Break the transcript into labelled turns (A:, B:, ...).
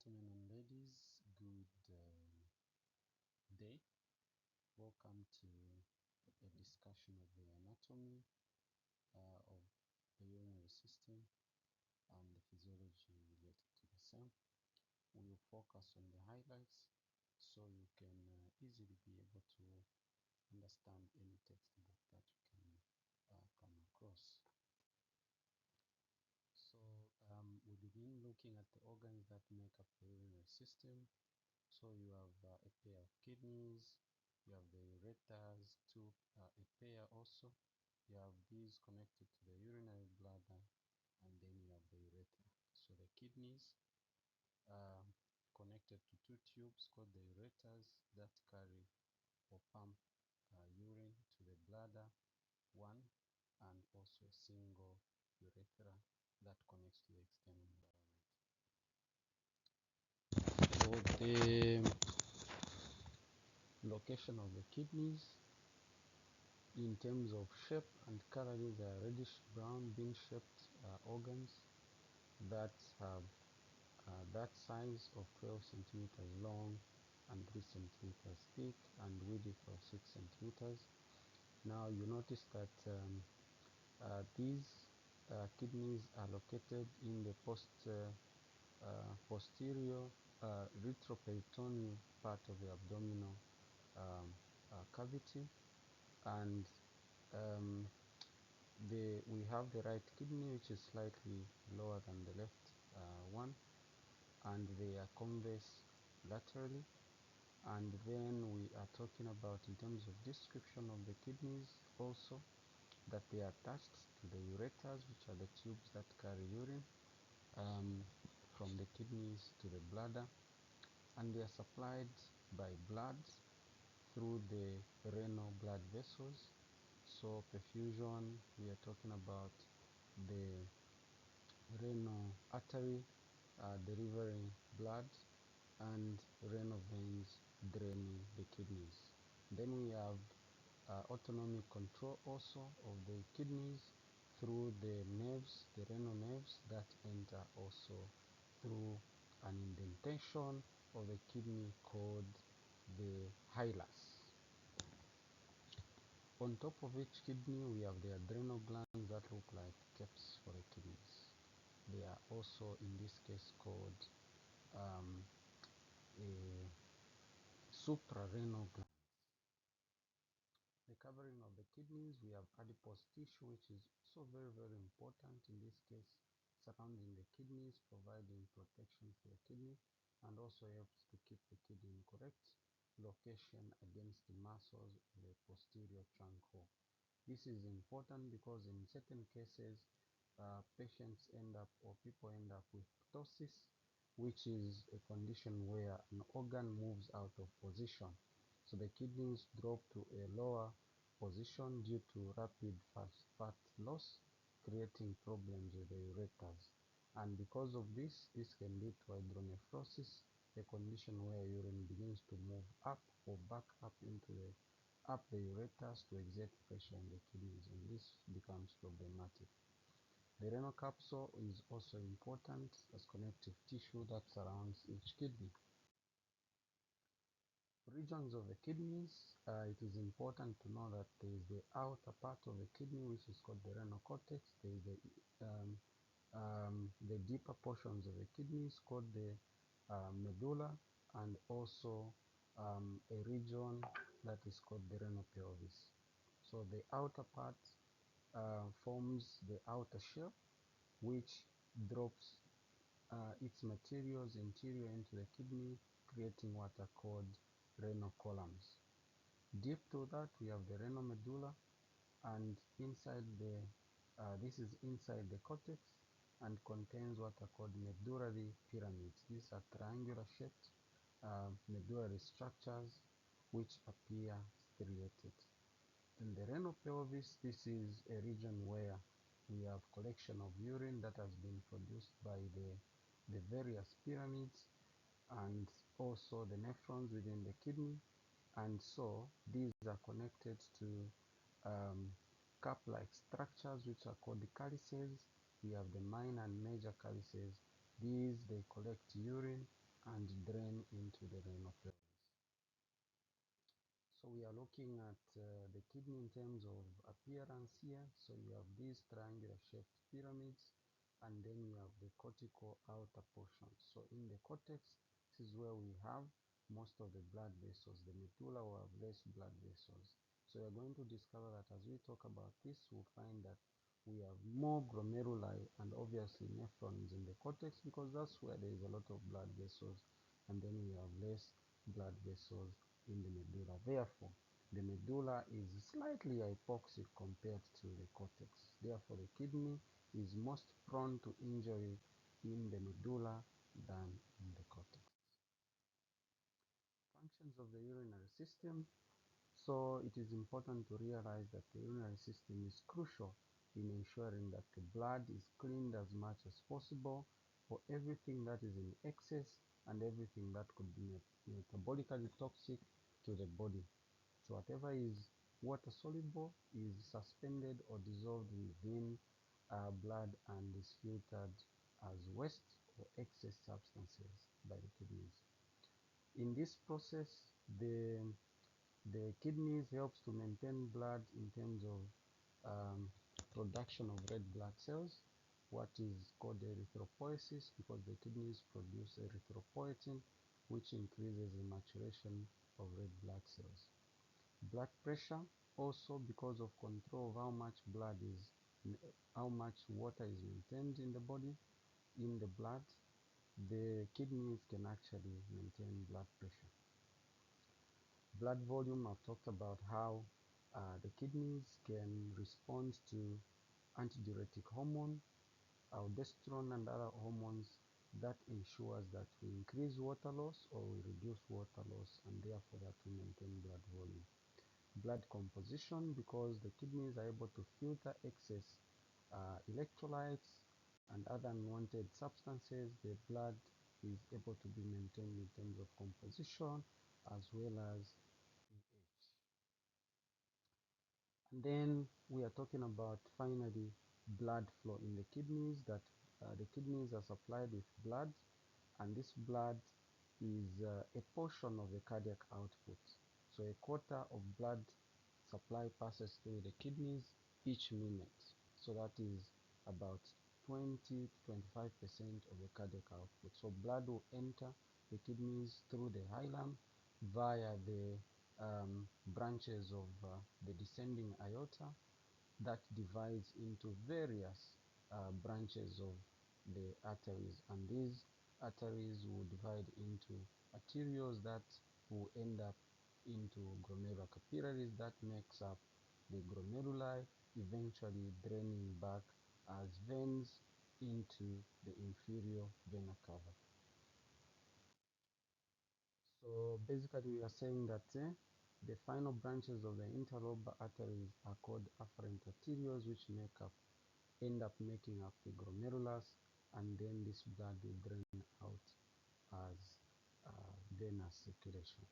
A: Gentlemen and ladies, good day. Welcome to a discussion of the anatomy of the urinary system and the physiology related to the same. We will focus on the highlights so you can easily be able to understand any textbook that you can come across. So we begin looking at the organs that make up the urinary system. So you have a pair of kidneys, you have the ureters, a pair also. You have these connected to the urinary bladder, and then you have the urethra. So the kidneys are connected to two tubes called the ureters that carry or pump urine to the bladder, one, and also a single urethra that connects to the external environment. So the location of the kidneys in terms of shape and color, these are reddish brown bean shaped organs that have that size of 12 centimeters long and 3 centimeters thick and width of 6 centimeters. Now you notice that these kidneys are located in the posterior retroperitoneal part of the abdominal cavity, and we have the right kidney, which is slightly lower than the left one, and they are convex laterally. And then we are talking about, in terms of description of the kidneys also, that they are attached to the ureters, which are the tubes that carry urine from the kidneys to the bladder, and they are supplied by blood through the renal blood vessels. So perfusion, we are talking about the renal artery delivering blood and renal veins draining the kidneys. Then we have autonomic control also of the kidneys through the nerves, the renal nerves that enter also through an indentation of the kidney called the hilus. On top of each kidney, we have the adrenal glands that look like caps for the kidneys. They are also, in this case, called a suprarenal gland. The covering of the kidneys, we have adipose tissue, which is so very important in this case, surrounding the kidneys, providing protection for the kidney, and also helps to keep the kidney in correct location against the muscles of the posterior trunk hole. This is important because in certain cases, patients end up, or people end up with ptosis, which is a condition where an organ moves out of position. So the kidneys drop to a lower position due to rapid fat loss, creating problems with the ureters. And because of this can lead to hydronephrosis, a condition where urine begins to move up or back up into the ureters to exert pressure on the kidneys, and this becomes problematic. The renal capsule is also important as connective tissue that surrounds each kidney. Regions of the kidneys, it is important to know that there is the outer part of the kidney, which is called the renal cortex. There is the deeper portions of the kidneys called the medulla, and also a region that is called the renal pelvis. So the outer part forms the outer shell, which drops its materials interior into the kidney, creating what are called renal columns. Deep to that, we have the renal medulla, and inside this is inside the cortex and contains what are called medullary pyramids. These are triangular shaped medullary structures which appear striated. In the renal pelvis, this is a region where we have collection of urine that has been produced by the various pyramids and also the nephrons within the kidney, and so these are connected to cup-like structures which are called the calyces. We have the minor and major calyces. These, they collect urine and drain into the renal pelvis. So we are looking at the kidney in terms of appearance here. So you have these triangular shaped pyramids, and then you have the cortical outer portion. So in the cortex, this is where we have most of the blood vessels. The medulla will have less blood vessels. So we are going to discover that as we talk about this, we'll find that we have more glomeruli and obviously nephrons in the cortex, because that's where there is a lot of blood vessels, and then we have less blood vessels in the medulla. Therefore, the medulla is slightly hypoxic compared to the cortex. Therefore, the kidney is most prone to injury in the medulla than in the cortex. Functions of the urinary system. So it is important to realize that the urinary system is crucial in ensuring that the blood is cleaned as much as possible for everything that is in excess and everything that could be metabolically toxic to the body. So whatever is water soluble is suspended or dissolved within blood and is filtered as waste or excess substances by the kidneys. In this process, the kidneys helps to maintain blood in terms of production of red blood cells, what is called erythropoiesis, because the kidneys produce erythropoietin, which increases the maturation of red blood cells. Blood pressure, also because of control of how much water is maintained in the body, in the blood, the kidneys can actually maintain blood pressure. Blood volume, I've talked about how the kidneys can respond to antidiuretic hormone, aldosterone, and other hormones that ensures that we increase water loss or we reduce water loss, and therefore that we maintain blood volume. Blood composition, because the kidneys are able to filter excess electrolytes and other unwanted substances, the blood is able to be maintained in terms of composition as well as pH. And then we are talking about finally blood flow in the kidneys, that the kidneys are supplied with blood, and this blood is a portion of the cardiac output. So a quarter of blood supply passes through the kidneys each minute. So that is about 20 to 25% of the cardiac output. So blood will enter the kidneys through the hilum via the branches of the descending aorta that divides into various branches of the arteries, and these arteries will divide into arterioles that will end up into glomerular capillaries that makes up the glomeruli, eventually draining back as veins into the inferior vena cava. So basically we are saying that the final branches of the interlobar arteries are called afferent arterioles, which end up making up the glomerulus, and then this blood will drain out as venous circulation.